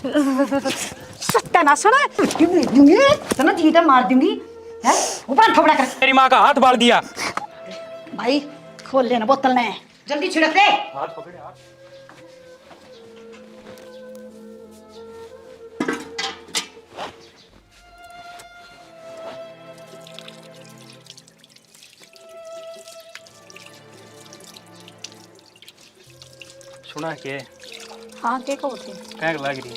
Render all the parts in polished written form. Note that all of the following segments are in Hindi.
सत्यानाश है, दूंगी तना जीता मार दूंगी है। ऊपर थोड़ा कर मेरी माँ का हाथ बाल दिया। भाई खोल लेना बोतल ने, जल्दी छिड़क दे। हाथ पकड़े हाथ। सुना के हाँ के को थे क्या लग रही?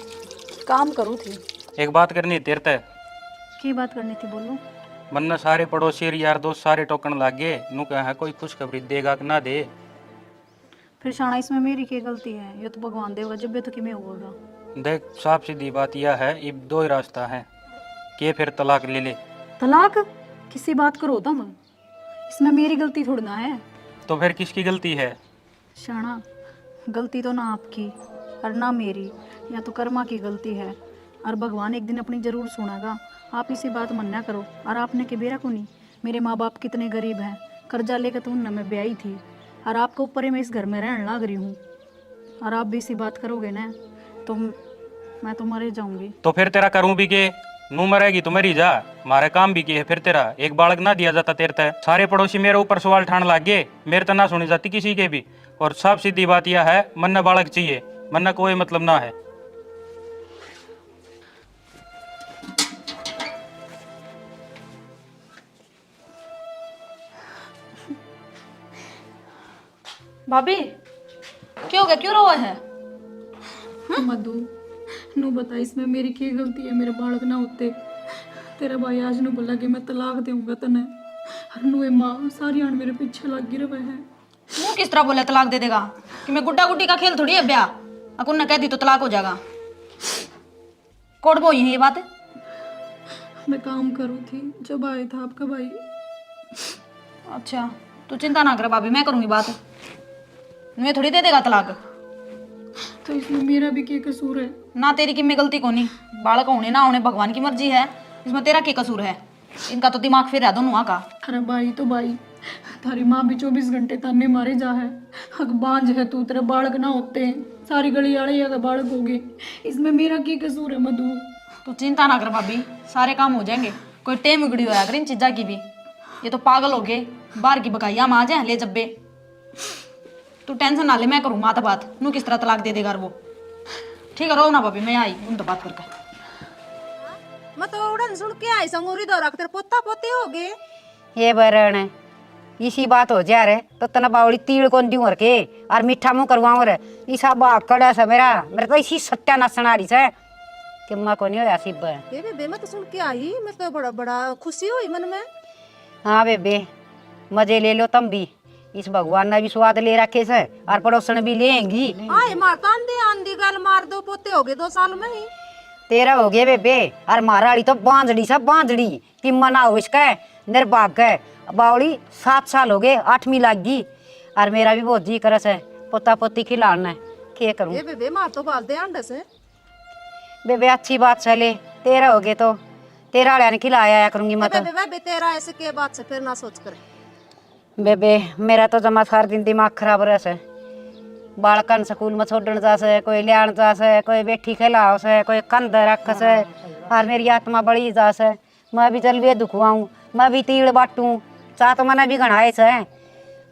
काम करूँ थी। एक बात करनी तेरे ते। की बात करनी थी बोलो। मन्ना सारे पड़ोसी और यार दोस्त सारे टोकन लाग गए। नु कहा कोई खुशखबरी देगा कि ना दे। फिर शाना इसमें मेरी क्या गलती है? ये तो भगवान देगा, जब भी तो किमें होगा। देख साफ सीधी बात यह है, अब दो ही रास्ता है कि फिर तलाक ले ले। तलाक किसी बात करो तुम, इसमें मेरी गलती थोड़ी ना है। तो फिर किसकी गलती है? शाना गलती तो ना आपकी और ना मेरी, या तो कर्मा की गलती है। और भगवान एक दिन अपनी जरूर सुनेगा। आप इसी बात मन्ना करो। और आपने के बेरा को नहीं, मेरे माँ बाप कितने गरीब हैं, कर्जा लेकर तो उन मैं ब्याही थी और आपके ऊपर ही मैं इस घर में रहने लग रही हूँ। और आप भी इसी बात करोगे ना तो मैं तो मरे जाऊंगी। तो फिर तेरा करूं भी के? नू मरेगी तो मरी जा, मारे काम भी किए फिर तेरा एक बालक ना दिया जाता तेरे तय। सारे पड़ोसी मेरे ऊपर सवाल ठान लाग गए, मेरे तो ना सुनी जाती किसी के भी। और साफ सीधी बात यह है, मन्ना बालक चाहिए, मन्ना कोई मतलब ना है। भाभी क्या हो गया, क्यों रोए है? मधु नू बता इसमें मेरी क्या गलती है? मेरे बालक ना होते, तेरा भाई आज नू बोला कि मैं तलाक दूंगा तने। और नू माँ सारी आन मेरे पीछे लग गिर रहे हैं। मुंह किस तरह बोले तलाक दे देगा? कि मैं गुड्डा गुड्डी का खेल थोड़ी है ब्याह। अकुन ने कह दी तो तलाक हो जाएगा। कोर्ट बोई है ये बात? मैं काम करूँ थी जब आया था आपका भाई। अच्छा तू चिंता ना कर भाभी, मैं करूंगी बात। मैं थोड़ी दे देगा तलाक। तो इसमें मेरा भी क्या कसूर है? ना तेरी किम्मे गलती को नहीं, बालक होने ना होने भगवान की मर्जी है। इसमें तेरा क्या कसूर है? इनका तो दिमाग फिर है दोनों का। अरे भाई तो भाई, थारी माँ भी 24 घंटे ताने मारे जा है। हक बांझ है तू, तेरे बालक ना होते हैं, सारी गली आड़े अगर बालक हो गए। इसमें मेरा क्या कसूर है मधु? तू चिंता ना कर भाभी, सारे काम हो जाएंगे। कोई टेम बिगड़ी होया कर इन चीजा की भी। ये तो पागल हो गए, बाहर की बकाइया में आ जाए ले जब्बे। तू टेंशन ना ले, मैं करूँ माता बात। नू किस तरह तलाक दे देगा वो। ठीक है रो ना भाभी, मैं आई उन तो बात करके। मैं तो उड़न सुन के आई संगूरी दो रख तेरे पोता पोती हो गए। ये बरण इसी बात हो जा रे तो तना बावली तीड़ कौन दूं के और मीठा मुंह करवाऊं रे। इसा बाप कड़ा सा मेरा तो इसी सत्यानाश नारी से कि मैं को नहीं होया सिब। ये बेबे मैं तो सुन के आई, मैं तो बड़ा बड़ा खुशी हुई मन में। हाँ बेबे मजे ले लो तुम भी, इस भगवान ने भी स्वाद ले रखे से और पड़ोसन भी लेंगी। आए मारता आंधी आंधी गल मार दो पोते हो गए 2 साल में ही। तेरा हो गया बेबे और मारा वाली तो बांझड़ी सब बांझड़ी कि मनाओ इसका निर्भाग है। बावली 7 साल हो गए, 8वीं लाग गई और मेरा भी बहुत जी करस है पोता पोती खिलाना है। क्या करूं ये बेबे मार तो बाल दे अंडे से। बेबे अच्छी बात चले, तेरा हो गए तो तेरा वाले ने खिलाया करूंगी मैं तो। बेबे बेबे तेरा ऐसे के बात से फिर ना सोच कर। बेबे मेरा तो जमा सार दिन दिमाग खराब रह से। बालकन स्कूल में छोड़न जा से, कोई लियान जा से, कोई बैठी खिलाओ से, कोई कंध रख से और मेरी आत्मा बड़ी जा से। मैं भी चल भी दुखवाऊं, मैं भी तीड़ बाटूं, चाह तो मैंने भी गणाए से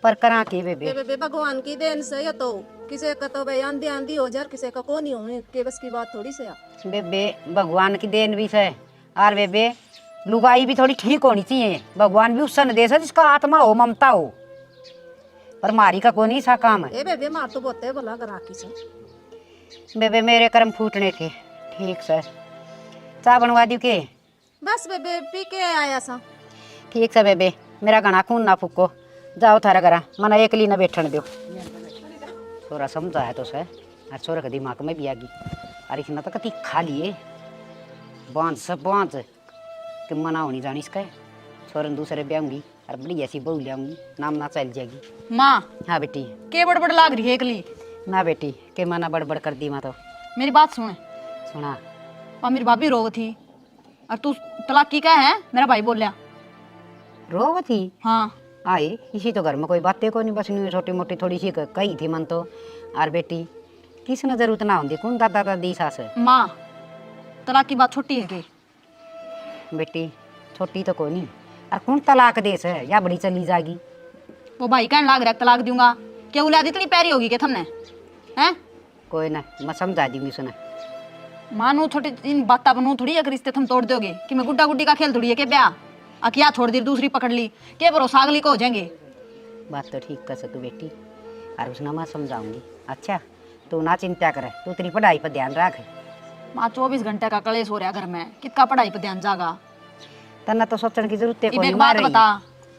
पर करा के बेबे। बेबे भगवान की देन से ये तो किसी का तो भाई आंधी आंधी हो जाए, किसी का को नहीं होने के बस की बात थोड़ी से। बेबे भगवान की देन भी है और बेबे लुगाई भी थोड़ी ठीक होनी चाहिए। भगवान भी उस दे से जिसका आत्मा हो, ममता हो, पर मारी का कोई नहीं सा काम है। ए बेबे मार तो बोते भला करा की से। बेबे मेरे कर्म फूटने थे। ठीक सर चाह बनवा दूं के? बस बेबे पी के आया सा। ठीक से बेबे मेरा घना खून ना फूको, जाओ थारा करा मना एकली ना बैठन दो। छोरा समझा है तो सर और छोरा का दिमाग में भी आ गई और इसने तो कति खा लिए बांझ सब बांझ कि मना होनी जानी इसका। छोरन दूसरे ब्याऊंगी और बड़ी ऐसी बहू लियाऊंगी, नाम ना चल जाएगी। माँ हाँ बेटी। के बड़बड़ लाग रही है एकली? ना बेटी के मना बड़बड़ कर दी मैं तो। मेरी बात सुन। सुना और मेरी भाभी रो थी और तू तलाक की क्या है? मेरा भाई बोलिया। रो थी? हाँ आई इसी तो घर में कोई बातें को नहीं, बस छोटी मोटी थोड़ी सी कही थी मन तो। और बेटी किसने जरूरत ना होती कौन दादा दादी सास। माँ तलाक की बात छोटी है के? बेटी छोटी तो कोई नहीं, और कौन तलाक देस है या बड़ी चली जाएगी। वो भाई कहने लाग रहा है तलाक दूंगा, क्या औलाद इतनी प्यारी होगी के थमने हैं? कोई ना, मैं समझा दूंगी सुना। मानो थोड़ी इन बात बनू थोड़ी एक रिश्ते तुम तोड़ दोगे कि मैं गुड्डा गुड्डी का खेल थोड़ी है के ब्याह अकिया छोड़ दी दूसरी पकड़ ली के भरोसा अगली को हो जाएंगे। बात तो ठीक कर सकू बेटी, और उसने मैं समझाऊंगी। अच्छा तू ना चिंता करे, तू तेरी पढ़ाई पर ध्यान रख। माँ 24 घंटे का कलेश हो रहा घर में, कितना पढ़ाई पर ध्यान जागा। तना तो सोचने की जरूरत है इब कोई। एक बात बता,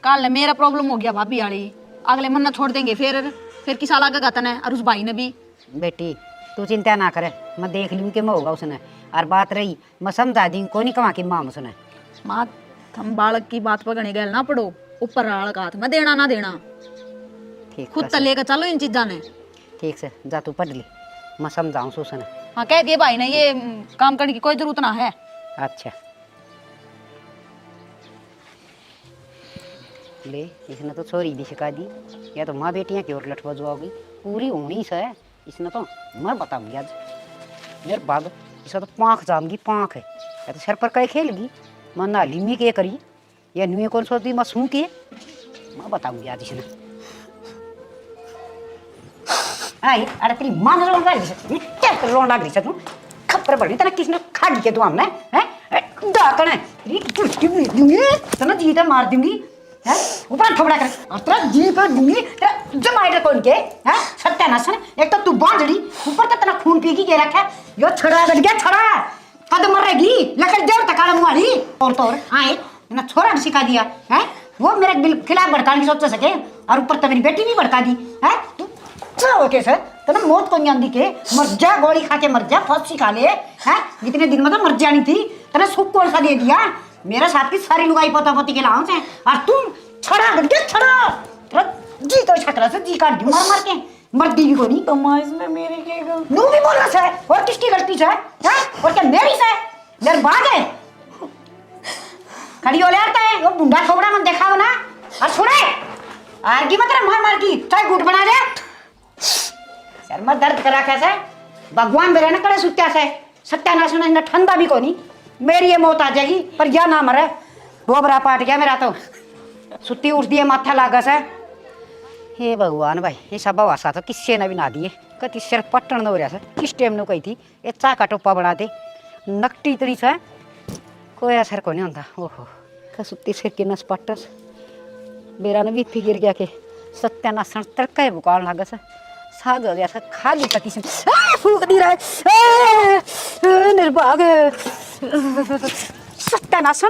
कल मेरा प्रॉब्लम हो गया भाभी वाली, अगले मन छोड़ देंगे फिर किसा लागेगा तने और उस भाई ने भी। बेटी तू चिंता ना करे, मैं देख लूँ कि मैं होगा उसने, और बात रही मैं समझा दी, कोई नहीं कमा की माँ उसने। माँ हम बालक की बात पकड़ने गए ना पड़ो, ऊपर बालक हाथ में देना ना देना, ठीक खुद तो लेकर चलो इन चीजा ने। ठीक से जा तू पढ़ ली, मैं समझाऊँ उसने। हाँ कह दिए भाई ने ये काम करने की कोई जरूरत ना है। अच्छा ले, इसने तो छोरी भी सिखा दी, या तो माँ बेटियाँ की ओर लठ बजवाओगी, पूरी होनी से है। इसने तो मैं बताऊंगी आज मेरे बाग, इसे तो पाँख जामगी पाँख है, या तो सर पर कहीं खेलगी, मैं नाली में के करी या नुए कौन सोचती मैं सूँ के, मैं बताऊंगी आज इसने। आई अरे तेरी माँ ने रोन लग रही है, रोन लग रही है तू खप्पर बड़ी तना किसने खा दी के तू हमने हैं दाकण है तेरी टुट्टी मार दूंगी, तना जीता मार दूंगी है, ऊपर थोड़ा कर और तेरा जी कर दूंगी, तेरा जमाएगा कौन के हैं सत्यानाश है। एक तो तू बांझड़ी, ऊपर तो तना खून पी के रखा है, यो छड़ा गट गया छड़ा कद मरेगी लकड़ देर तक आला मुआड़ी और तो आए ना छोरा ने सिखा दिया है, वो मेरे बिल खिलाफ भड़काने की सोच सके, और ऊपर तो मेरी बेटी भी भड़का दी है। तू क्या हो के सर तना मौत को नहीं के मर जा, गोली खा के मर जा, फांसी खा ले हैं, इतने दिन में तो मर जानी थी, तना सुख कौन सा दे दिया, मेरे साथ की सारी लुगाई पोता पोती के लाऊं से, और तुम छड़ा गट के छड़ा तेरा जी तो छकरा से जी काट दूं मार मार के, मर्दी भी को नहीं तो माँ इसमें मेरी क्या गलती? नू भी बोलना से और किसकी गलती से हैं, और क्या मेरी से मेरे बाग है खड़ी हो ले आता है वो बुंडा थोबड़ा मन देखा हो ना, और सुने आरगी मत मार मार की चाहे गुट बना ले सर में दर्द करा कैसे भगवान मेरे ने करे सुत्या से सत्यानाश ने ठंडा भी को नहीं, मेरी ये मौत आ जाएगी पर या ना मरे, गोबरा पाट गया मेरा तो सुत्ती उठ दिए माथा लागा से। हे भगवान भाई ये सब वासा तो किससे ने भी ना दिए, कति सिर पट्टन हो रहा से किस टाइम ने कही थी ये चा का टोपा बना दे नकटी तरी से कोई असर को नहीं होता। ओहो का सुत्ती सिर के नस पट्टस मेरा ने भी फिर गया के सत्यानाश तड़का बुकाल लागा से साग हो गया खा ली कति से फूक दी रहा है निर्भाग सत्यानाश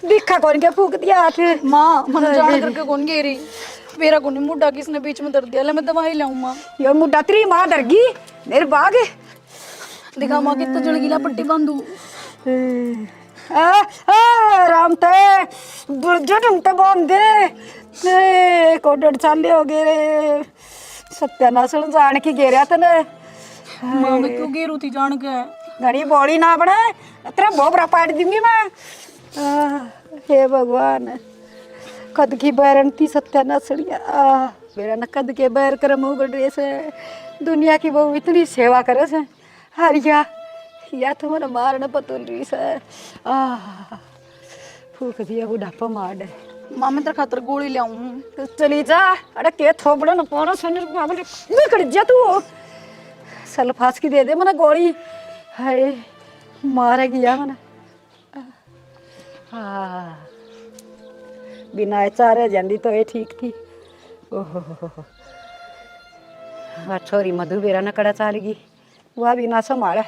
दिखा कौन के फूक दिया हाथ। माँ मन जान करके कौन गेरी मेरा को नहीं मुड्ढा किसने बीच में दर्द दिया, ले मैं दवाई लाऊं माँ। यो मुड्ढा तेरी माँ डरगी निर्भाग दिखा माँ कितना जड़गीला पट्टी बांधू राम ते बुढ़ते बोल दे को डर चाले हो गए रे सत्यानाश जान की गेरिया तने माँ मैं क्यों गेरू थी जान के घड़ी बॉडी ना बने तेरा बोबरा पाट दूंगी मैं। हे भगवान कद की बैरन थी सत्यानाशड़िया मेरा न कद के बैर करम उगड़े से दुनिया की वो इतनी सेवा करे से हरिया या तो मन मारना पतुल रही से फूक दिया बुढ़ापा मार दे। माँ मैं तेरे खातर गोली लाऊं चली जा अरे के थोबड़ा न पाना सुन निकल जा तू सल्फास की दे दे मना गोली हाय मारे गया मना बिना चारे जाती तो ये ठीक थी। ओहो छोरी मधु बेरा न कड़ा चाल गई वह भी ना संभाला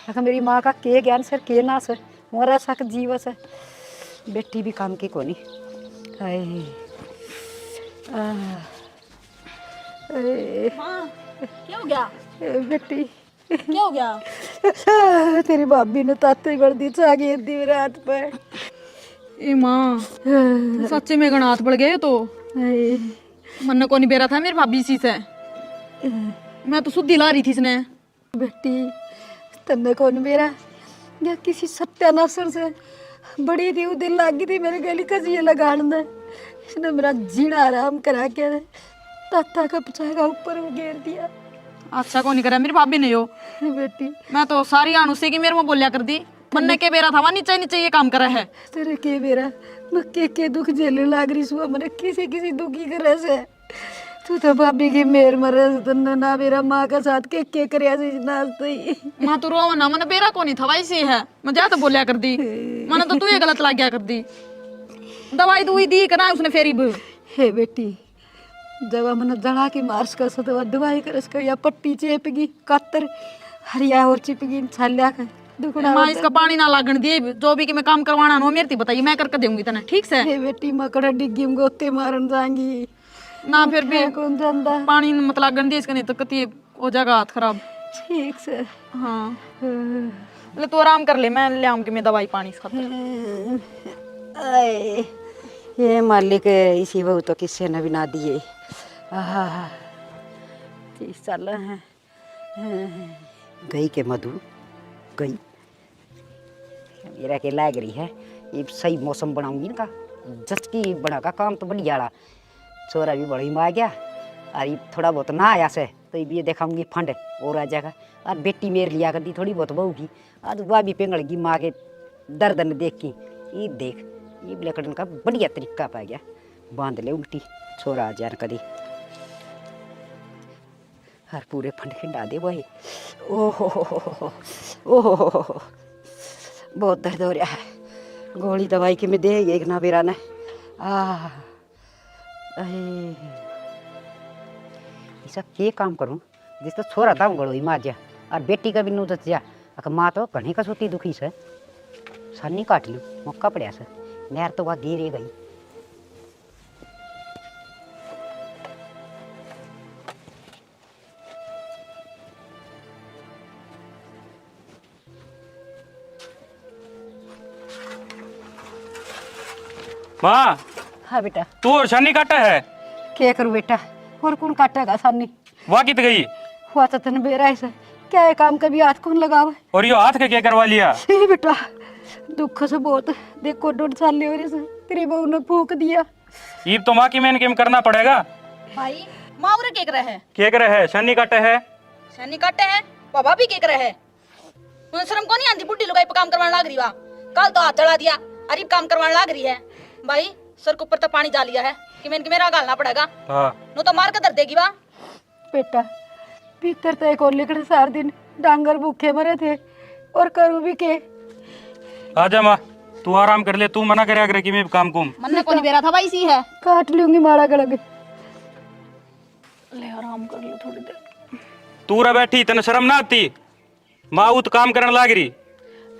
अगर मेरी माँ का के ज्ञान सर के ना सर मोरा सक जीव से बेटी भी काम की कोनी हाय क्या हो गया? बेटी क्या हो गया? तेरी भाभी ने ताते गर्दी चागी दी मेरे हाथ पे। ए माँ सच्चे में गण हाथ बढ़ गए तो मन को नहीं बेरा था मेरी भाभी सी से, मैं तो सुधी ला रही थी इसने। बेटी तन्ने कौन मेरा या किसी सत्यानाशर से बड़ी थी दिल लागी थी मेरे गली कजिए लगाने दे इसने मेरा जीना आराम करा के ताता का पचाएगा ऊपर वो घेर दिया। अच्छा को नहीं करा मेरी भाभी ने यो बेटी मैं तो सारी आन उसे की मेरे में बोलिया कर दी मन्ने के बेरा था वहाँ नीचे नीचे ये काम करा है। तेरे के बेरा मैं के दुख झेलने लाग रही सुआ मैंने किसी किसी दुखी करे से तू तो भाभी की मेर मरे तो ना मेरा माँ का साथ के करे से नाचते ही माँ तू रो ना, मैंने बेरा को नहीं था वैसे है, मैं जा तो बोलिया कर दी, मैंने तो तू ये गलत लग गया कर दी। दवाई दुई दी करा उसने फेरी भी। हे बेटी जब मैंने जड़ा के मार्च कर सो तो दवाई कर इसका या पट्टी चेपगी कत्तर हरिया और चिपगी छाल्या का दुखड़ा माँ इसका पानी ना लागण दिए, जो भी कि मैं काम करवाना हो मेरी बताइए, मैं करके दूंगी तने, ठीक से। हे बेटी मकड़ा डिग्गी में गोते मारन जाएंगी ना फिर भी कौन जानता पानी मत लागण दिए इसका, नहीं तो कती हो जाएगा हाथ खराब। ठीक से हाँ ले तू आराम कर ले, मैं ले आऊंगी मैं दवाई पानी इसका। आए ये मालिक इसी बहू तो किससे न बिना दिए। 30 साल है गई के मधु गई मेरा के लाग रही है। ये सही मौसम बनाऊंगी ना का जस की बना का काम तो बढ़िया रहा। छोरा भी बड़ा ही आ गया और ये थोड़ा बहुत ना आया से तो ये देखाऊंगी फंड और आ जाएगा। और बेटी मेरे लिया कर दी थोड़ी बहुत बहू की आज वह भी पिंगड़गी माँ के दर्द न देख की ये देख ये ब्लैकटन का बढ़िया तरीका पा गया। बांध ले उल्टी छोरा आ जाए कदी हर पूरे फंड खिंडा दे वही। ओहो ओहो बहुत दर्द हो रहा है। गोली दवाई के में दे एक ना बेरा ने सब के काम करूं जिस तो छोरा था गड़ो ही मार जा और बेटी का भी नू दस जा माँ तो घनी का सोती दुखी से सानी काट लूँ मौका पड़ा से नहर तो वह गिरे गई। माँ हाँ बेटा तू और शनी काटा है क्या करूँ बेटा और कौन काटेगा सानी वहाँ कित गई हुआ तो तन बेरा ऐसा क्या है काम कभी हाथ कौन लगावे। और यो हाथ के क्या करवा लिया। सही बेटा दुख से बहुत देखो 2 साल हो रहे से तेरी बहू ने फूक दिया। ईब तो माँ की मेन केम करना पड़ेगा। भाई माँ उरे केक रहे है क्या करे है शनी काटे है सैनी काटे है बाबा भी केक रहे है। उन शर्म को नहीं आंदी बुड्ढी लुगाई पे काम करवाने लाग रही वा कल तो हाथ चढ़ा दिया अरे काम करवाने लाग रही है। भाई सर के ऊपर तो पानी जा लिया है कि मैंने मेरा गालना पड़ेगा। हाँ नो तो मार कर दर देगी वा। बेटा भीतर तो एक और लिखड़े 4 दिन डांगर भूखे मरे थे और करूँ भी के। आजा माँ तू आराम कर ले तू मना करे अगर कि मैं काम कुम मन्ने को नहीं बेरा था भाई सी है काट लूंगी माड़ा गड़ग ले आराम कर लो थोड़ी देर। तू रा बैठी तने शर्म ना आती माँ उत काम करने लाग रही।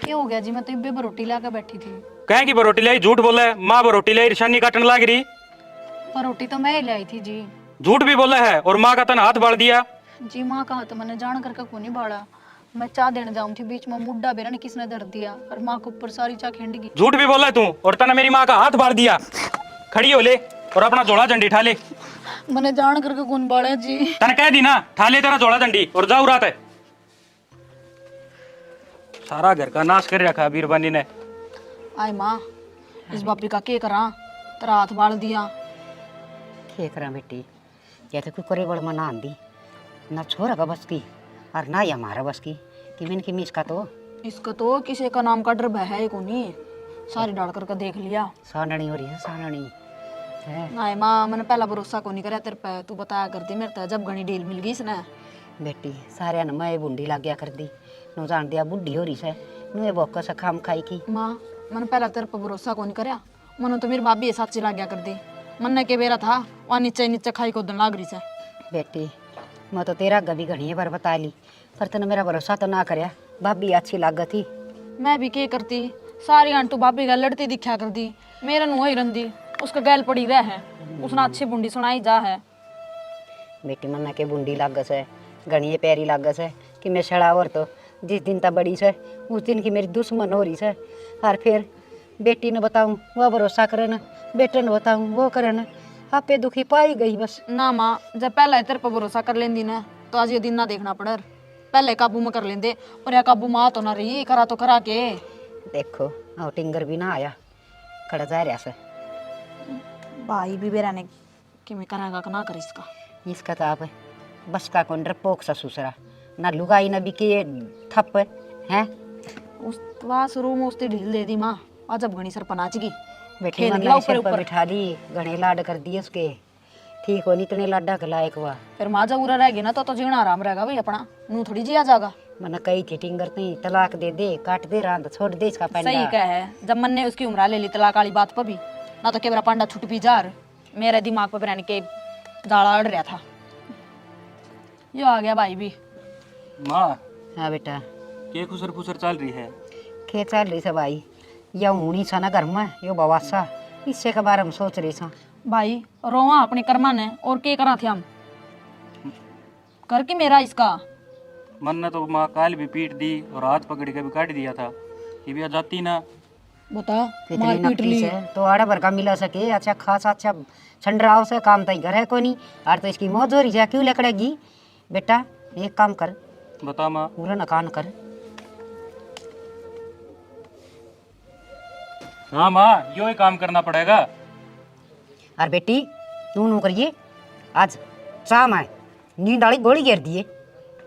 क्या हो गया जी, मैं तो इब्बे पर रोटी लाकर बैठी थी। कहें कि रोटी लाई झूठ बोला है माँ रोटी लाई शनी काटने लाग रही। पर रोटी तो मैं ही लाई थी जी। झूठ भी बोला है और माँ का तन हाथ बाढ़ दिया। जी माँ कहा तो मैंने जान करके को नहीं बाड़ा। मैं चाय देने जाऊँ थी बीच में मुड्डा बेरा ने किसने दर्द दिया और माँ के ऊपर सारी चाय खिंड गई। झूठ भी बोला है तू और तने मेरी माँ का हाथ बाढ़ दिया। खड़ी हो ले और अपना जोड़ा झंडी ठा ले। मैंने जान करके कौन बाड़ा जी। तने कह दी ना ठा ले तेरा जोड़ा झंडी और जाऊ रात है। सारा घर का नाश कर रखा बीरबानी ने। आय माँ इस बापी का के करा तेरा हाथ बाढ़ दिया। क्या करा बेटी क्या तो कोई करे बड़ मना आंदी ना छोरा का बस की और ना ही हमारा बस की कि मैंने की मिस का तो इसका तो किसी का नाम का डर है को नहीं सारी डाल करके देख लिया। साननी हो रही है साननी है। आय माँ मैंने पहला भरोसा को नहीं करा तेरे पे, तू बताया करती मेरे तो जब घनी डील मिल गई इसने। बेटी सारे ने मैं बुंडी लाग गया कर दी नु जान दिया बुढ़ी हो रही से नु बोका से खाम खाई की। माँ मैंने पहला तेरे पे भरोसा को नहीं करा, मैंने तो मेरी भाभी साची लाग गया कर दी। मन के बेरा था वहाँ नीचे नीचे खाई को लाग रही से। बेटी मैं तो तेरा गभी घनी बार बता ली पर तने मेरा भरोसा तो ना करया। भाभी अच्छी लाग थी मैं भी के करती सारी आंटू भाभी गल लड़ती दिखा कर दी मेरा नु ही रंदी उसका गैल पड़ी रह है उसने अच्छी बुंडी सुनाई जा है। बेटी मन्ना के बुंडी लाग से घनी पैरी लाग से कि मैं सड़ा और तो जिस दिन तक बड़ी से उस दिन की मेरी दुश्मन हो रही से। और फिर बेटी ने बताऊं वह भरोसा करे ना बेटे ने बताऊं वो करे ना आपे दुखी पाई गई बस। ना माँ जब पहले तेरे पर भरोसा कर लेंदी ना तो आज ये दिन ना देखना पड़े। पहले काबू में कर लेंदे और या काबू माँ तो ना रही करा तो करा के। देखो टिंगर भी ना आया खड़ा जा रहा से भाई भी बेरा ने कि मैं कराएगा कि ना कर इसका। इसका तो आप बस का कौन डरपोक सा सुसरा ना लुगाई ना बिके थप है उस वाशरूम उसने ढील दे दी माँ, आज अब घनी सर पनाच गई। बेटी खेल मन गया सिर ऊपर पर ऊपर। बिठा ली, घने लाड कर दिए उसके, ठीक हो नहीं इतने लाडा के लायक हुआ। फिर माँ जब उरा रह गई ना तो जीना आराम रहेगा भाई अपना, नू थोड़ी जिया जाएगा। मन कई थी टिंगर नहीं, तलाक दे दे, काट दे रांद, छोड़ दे इसका पेंडा। सही कह है, जब मन ने उसकी उम्र ले ली तलाक वाली बात पर भी ना, तो केवरा पांडा छुट भी जार मेरे दिमाग पर रहने के जाड़ा अड़ रहा था। यो आ गया भाई भी। माँ हाँ बेटा, के खुसर फुसर चल रही है? खे चल रही से भाई, या ऊनी सा ना घर में यो बवासा, इससे के बारे में सोच रही सा। भाई रोवा अपने कर्मा ने, और के करा थे हम कर के मेरा इसका। मन ने तो माँ काल भी पीट दी और हाथ पकड़ के भी काट दिया था, ये भी आ जाती ना। बता इतनी मार पीट नकली ली। से तो आड़ा भर का मिला सके, अच्छा खासा अच्छा छंडराव से काम तई घर है कोई नहीं, और तो इसकी मौज हो रही है, क्यों लकड़ेगी। बेटा एक काम कर, बता माँ। पूरा नकान कर। हाँ माँ, यो ही काम करना पड़ेगा। और बेटी तू नू करिए, आज चाह मैं नींद वाली गोली गिर दिए,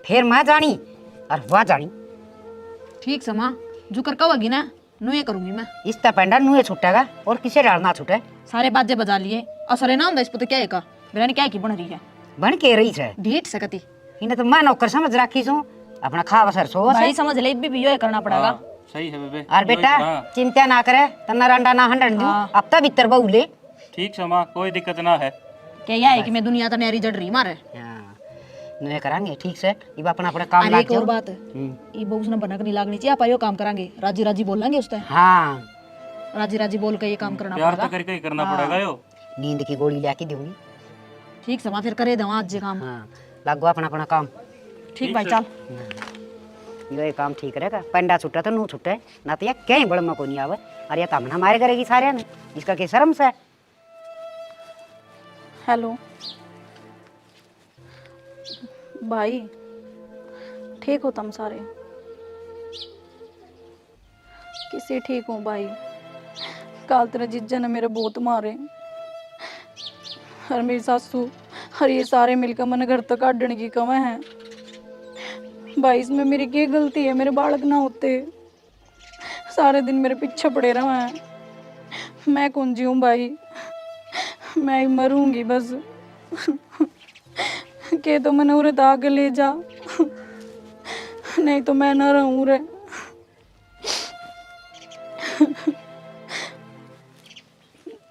फिर मैं जानी और वह जानी। ठीक से माँ, जो कर कहोगी ना नू ये करूंगी मैं। इस पेंडा नुए छूटेगा और किसे डाल ना छूटे। सारे बाजे बजा लिए, असरे ना होंदा इस पर तो क्या है का बिरयानी क्या की बन रही है बन के रही है, ढीठ सकती। इन्हें तो मैं नौकर समझ रखी सू, अपना खावा सर सो। भाई समझ ले, भी यो करना पड़ेगा। हाँ, सही है बेबे। और बेटा चिंता ना करे, तना रंडा ना हंडन दू, हाँ। अब तक भीतर बहु ले। ठीक है माँ, कोई दिक्कत ना है। क्या यह है कि मैं दुनिया तो नहरी जड़ रही मारे। हाँ नुए करांगे ठीक से, अब अपना अपना काम अरे लाग एक और जाओ। बात है, ये बहु उसने बनक नहीं लागनी चाहिए, आप यो काम करांगे, राजी राजी बोलेंगे उससे, हाँ राजी राजी बोल के ये काम करना प्यार पड़ेगा। तो करके ही करना पड़ेगा यो। नींद की गोली लेके दूंगी। ठीक समा फिर करे दवा आज ये काम। हाँ लागो अपना अपना काम। ठीक भाई चल। ये काम ठीक रहेगा, पेंडा छुट्टा तो नू छुट्टे ना, तो यह कहीं बड़ में को नहीं आवे। अरे ये तमना मारे करेगी सारे ने, इसका के शर्म से। हेलो भाई, ठीक हो तुम सारे? किसी ठीक हो भाई? काल तेरा जीजा ने मेरे बहुत मारे, और मेरी सासू और ये सारे मिलकर मन घर तक काटने की कमा है भाई। इसमें मेरी क्या गलती है? मेरे बालक ना होते, सारे दिन मेरे पीछे पड़े रहा है। मैं कौन जीऊँ भाई, मैं ही मरूंगी बस। के तो मैंने उरे आगे ले जा, नहीं तो मैं ना रहूं रे।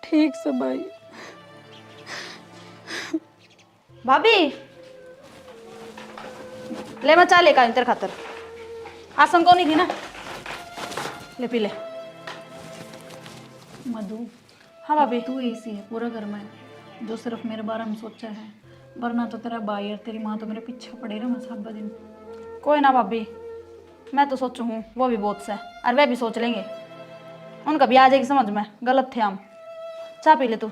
ठीक से भाई। भाभी ले मैं चाय लेकर तेरे खातर, आसन को नहीं थी ना, ले पी ले। मधु, हाँ भाभी। तू ऐसी है पूरा घर में जो सिर्फ मेरे बारे में सोचा है, वरना तो तेरा भाई और तेरी माँ तो मेरे पीछे पड़े रहे सब दिन। कोई ना भाभी, मैं तो सोचू हूँ, वो भी बहुत से और वे भी सोच लेंगे, उनका भी आ जाएगी समझ में, गलत थे हम। चाय पी ले तू।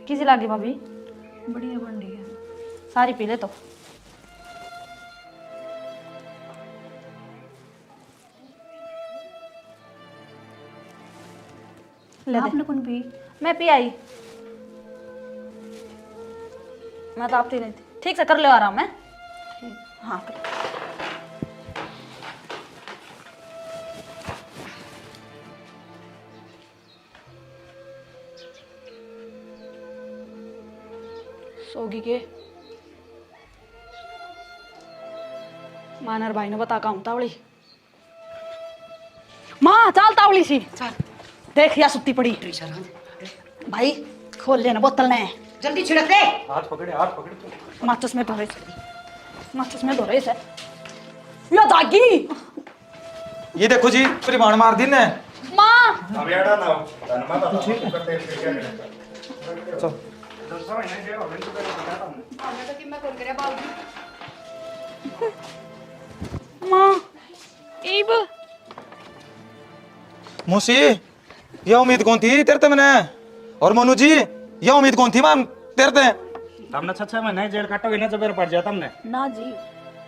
किसी लागी भाभी? बढ़िया बन रही है। सारी पी ले तो। ले दे। आपने कौन पी? मैं पी आई, मैं तो आप पी रही थी। ठीक से कर लो आराम है। हाँ कर। सोगी के मानर भाई ने बता का तावली माँ चाल तावली सी देख या सुत्ती पड़ी भाई, खोल लेना बोतल ने, जल्दी छिड़क दे। हाथ पकड़े, हाथ पकड़े तो। माचिस में धो रहे से, माचिस में धो रहे से या दागी। ये देखो जी, परिमाण मार दी ने। माँ माँ ईब मुसी ये उम्मीद कौन थी तेरे ते मैंने, और मनु जी ये उम्मीद कौन थी मैम तेरे ते। हमने 6 महीने जेल काटोगे ना, जब पड़ जाता हमने। ना जी,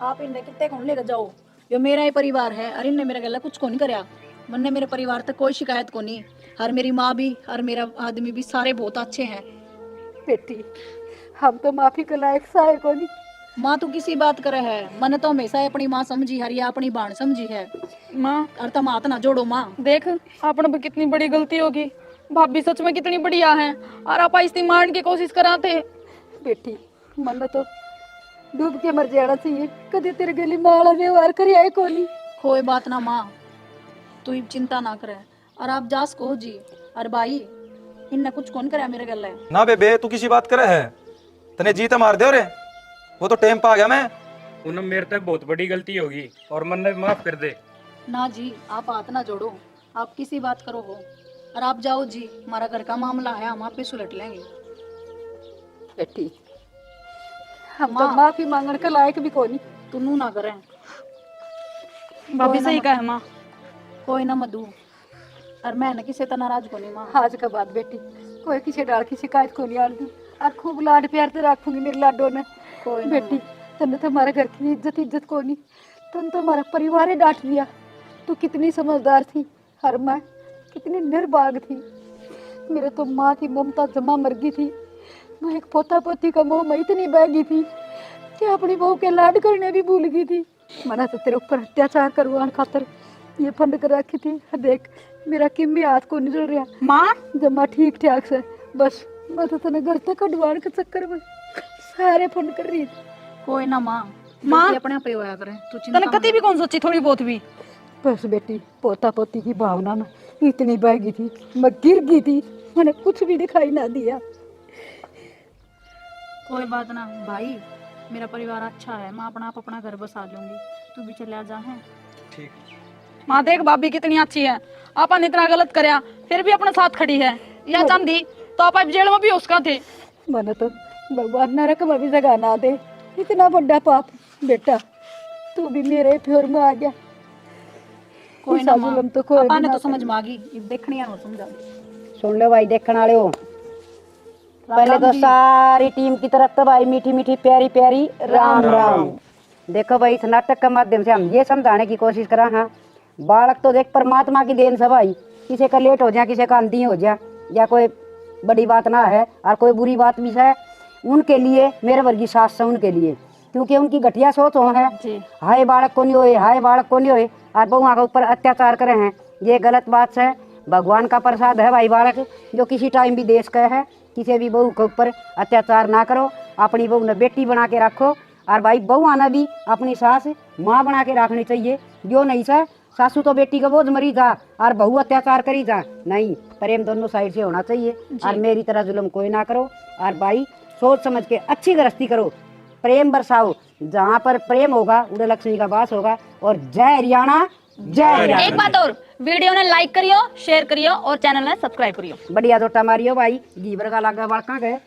आप इन्हें कितने कौन लेकर जाओ, यो मेरा ही परिवार है। अरे इन्हें मेरा गला कुछ को नहीं करया, मन्ने मेरे परिवार तक कोई शिकायत को नहीं। और मेरी माँ भी और मेरा आदमी भी सारे बहुत अच्छे हैं। बेटी हम तो माफी के लायक सारे को नहीं, माँ तू किसी बात करे है, मैंने तो हमेशा ही अपनी माँ समझी है या अपनी बाण समझी है। माँ और तुम हाथ ना जोड़ो माँ। देख आपने पे कितनी बड़ी गलती होगी, भाभी सच में कितनी बढ़िया है और आप आइस्ती मारने की कोशिश कराते। बेटी मन तो डूब के मर जाना चाहिए, कभी तेरे गली माला व्यवहार करे आए कोनी। कोई बात ना माँ, तू ही चिंता ना करे। और आप जास को जी और भाई इनने कुछ कौन करे मेरे गले। ना बेबे तू किसी बात करे है, तने जीत मार दे रे, वो तो टेम पे आ गया मैं। पूनम मेरे तक बहुत बड़ी गलती होगी और मन ने माफ कर दे। ना जी आप हाथ ना जोड़ो, आप किसी बात करो हो और आप जाओ जी, हमारा घर का मामला है, हम आप पे सुलट लेंगे। बेटी हम तो माफी मांगने के लायक भी कोनी। तू नू ना करे। भाभी सही कहा है माँ। कोई ना मधु, और मैं न किसी तरह नाराज को नहीं माँ। आज के बाद बेटी कोई किसी डाल की शिकायत को नहीं आती और खूब लाड प्यार से रखूंगी मेरे लाडो ने। कोई ना। बेटी तने तो हमारे घर की इज्जत को नहीं, तने तो हमारा परिवार ही डांट दिया। तू कितनी समझदार थी और मैं कितनी निर्भाग थी। मेरे तो माँ की ममता जमा मर गई थी। मैं एक पोता पोती का मोह में इतनी बहगी थी कि अपनी बहू के लाड करने भी भूल गई थी। मैंने तो तेरे ऊपर अत्याचार करवाने खातर ये फंड कर रखी थी। देख मेरा किम भी हाथ को निकल रहा माँ जमा ठीक ठाक से, बस मैं तो तेने घर तक कटवाने के चक्कर में सारे फंड कर रही थी। कोई ना माँ, माँ। गलती अपने आप ही होया करे, तू चिंता तने कति भी कौन सोची थोड़ी बहुत भी। बस बेटी पोता पोती की भावना में इतनी बह गई थी, मैं गिर गई थी, मैंने कुछ भी दिखाई ना दिया। कोई बात ना भाई, मेरा परिवार अच्छा है, मैं अपना आप अपना घर बसा लूंगी, तू भी चले जा है। माँ देख भाभी कितनी अच्छी है, आपन इतना गलत करया फिर भी अपने साथ खड़ी है। या चांदी तो आप जेल में भी उसका थे। मैंने तो भगवान नरक में भी जगह ना दे, इतना बड़ा पाप। बेटा तू भी मेरे प्योर में आ गया। कोई ना माँ, जुल्म तो कोई अपा भी ने ना तो समझ में आ गई, अब देखनी है ना समझा। सुन लो भाई देखने वाले हो, पहले तो सारी टीम की तरफ तो भाई मीठी मीठी प्यारी प्यारी राम राम। देखो भाई इस नाटक के माध्यम से हम ये समझाने की कोशिश करा। हाँ बालक तो देख परमात्मा की देन से भाई, किसी का लेट हो जाए, किसी का अंधी हो जाए या कोई बड़ी बात ना है और कोई बुरी बात भी है उनके लिए, मेरे वर्गी सास है उनके लिए, क्योंकि उनकी घटिया सोच हो है हाय बालक को नहीं होए, हाय बालक को नहीं होए और बहुआ के ऊपर अत्याचार करे हैं, ये गलत बात है। भगवान का प्रसाद है भाई बालक, जो किसी टाइम भी देश का है। किसी भी बहू के ऊपर अत्याचार ना करो, अपनी बहू ने बेटी बना के रखो और भाई बहू आना भी अपनी सास माँ बना के रखनी चाहिए। जो नहीं सर सासू तो बेटी का बोझ मरी जा और बहू अत्याचार करी जा, नहीं, प्रेम दोनों साइड से होना चाहिए और मेरी तरह जुल्म कोई ना करो। और भाई सोच समझ के अच्छी गृहस्थी करो, प्रेम बरसाओ, जहाँ पर प्रेम होगा उधर लक्ष्मी का वास होगा। और जय हरियाणा, जय हरियाणा। एक बात और, वीडियो ने लाइक करियो, शेयर करियो और चैनल ने सब्सक्राइब करियो। बढ़िया जोटा मारियो भाई, घी बरगा लागा बालका गए।